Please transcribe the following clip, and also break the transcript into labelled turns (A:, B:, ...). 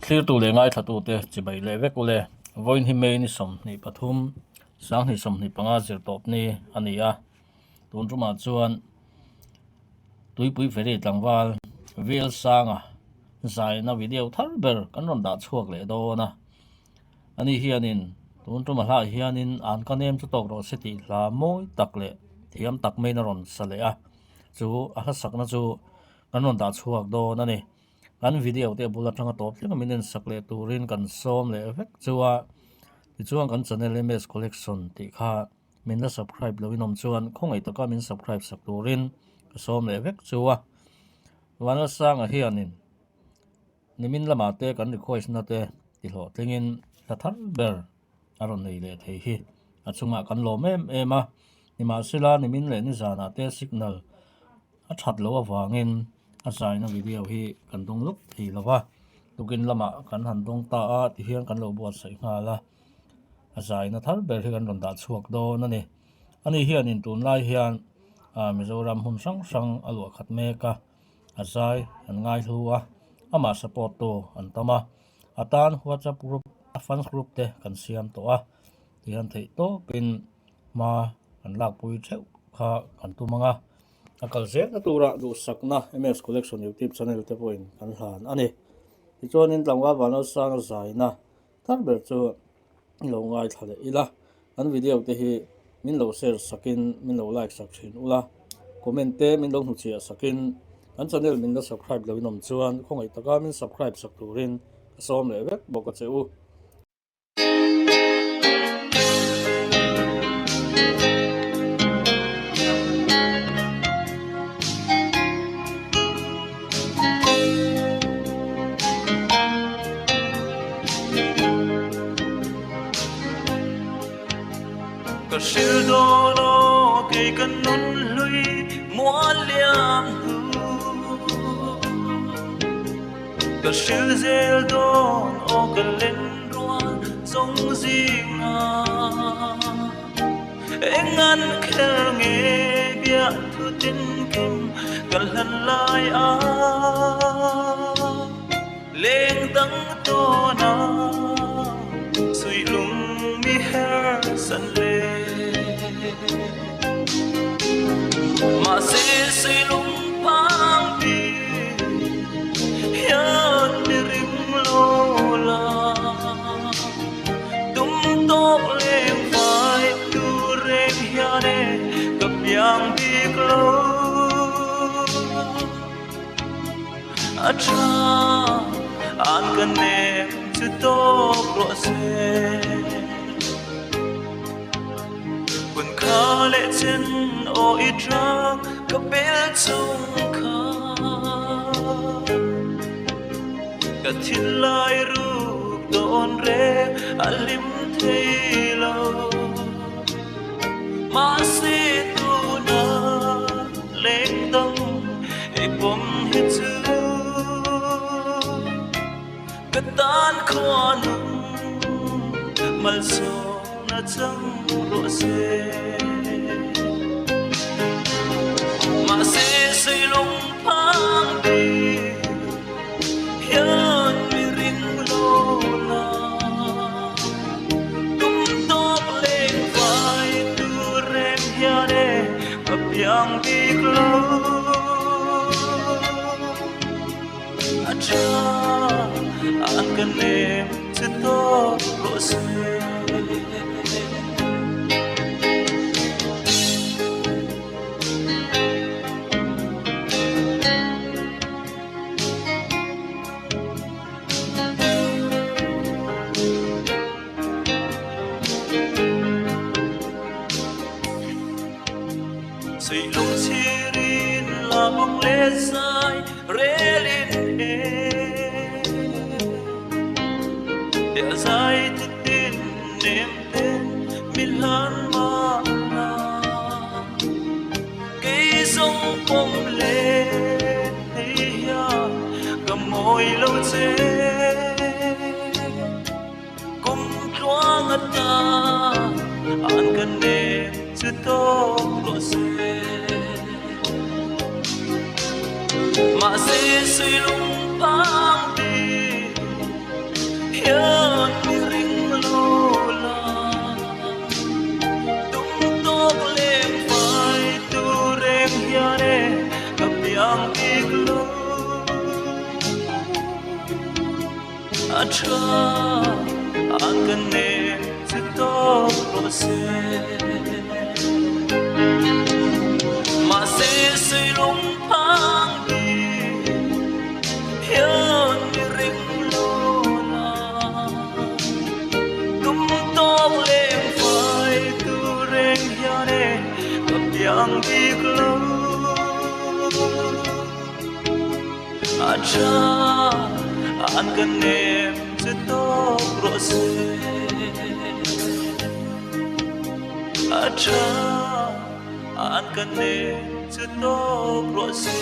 A: thlir tu le ngai thatu te chibai le vek ule voin hi me ni som ni pathum sang ni som ni panga zir top ni ania tun ruma chuan tuipui feri tlangwal vil sanga zai na video tharber kan ron da chuak le do na ani hianin tun ruma hla hianin an kanem chu tok ro seti hla moi tak le thiam tak me na ron sale a chu a hla sakna chu kan ron da chuak do na ni kan video te bula tanga top thleng minen sakle turin kan som le vek chuwa ti chuan kan channel MS collection ti kha min la subscribe lo inom chuan khongai taka min subscribe sak turin ka som le vek chuwa wana sang a hianin nimin lama te kan request na te ti hlo tlingin la thar ber aron nei le thei hi achunga kan lo mem ema nima sila nimin le ni zana te signal a that lo awangin asai na video hi kan dong luk thi lawa tukin lama kan han dong ta a ti hian kan lo buat sai ngala asai na thar ber hi kan ron da chuak do na ni ani hian in tun lai hian Mizoram hun sang alwa khat me ka asai an ngai hluwa ama support to an tama atan WhatsApp group fans group te kan siam to a ti han thei to pin ma an lak pui theu kha kan tu manga akal se na tura du sakna MS collection YouTube channel te point kan hlan ani ti chonin tlangwa wano sang zai na thar ber chu lo ngai thale ila an video te hi min lo share sakin min lo like sak thin ula comment te min lo hu chia sakin an channel min la subscribe lo inom chuan khongai taka min subscribe sak turin som le vek boka cheu
B: Siêu đô lô cây cần nôn lui mua liam hu Cờ siêu dễ đôn ô cờ lên ruộng giống riêng Anh ăn khel nghe bia thu tin kim Cờ lần lại á Lên tăng tô na Suy lung mi her sân lên mà sẽ lung pang đi hian mi ring lo la tum tok lên vai tu reng hiane gặp yang đi lo acha an kan ne chu tok ro se lệ chân ôi trăng có biết chung khá cả thiên lai rụp đồn rê alim thấy lâu mà sẽ tu na lên đông hệ bom hết chữ cái tan khoa nung mal so na chẳng lộ xe mà sẽ lung pang đi hian mi ring lo la tum tok lên vai tu rem hiane gặp yang đi lo acha an kan em se to lo se Say lung chirin la bong le sai relin e ya sai tu tin nem ten milan ma na ke song pom le ya kamoi lo che kum twang ata an kan ne chu to lo se mà sẽ suy lung pang đi hian mi ring lo la tung tok lem phai tu reng hiane kap yang ik lo acha an kan ne chu tok ro se ma se se long phang đi hian mi ring lo la tum tok lem phai tu reng hiane kap yang ik lo acha an kan nem chu tok ro se acha an kan nem chu tok ro se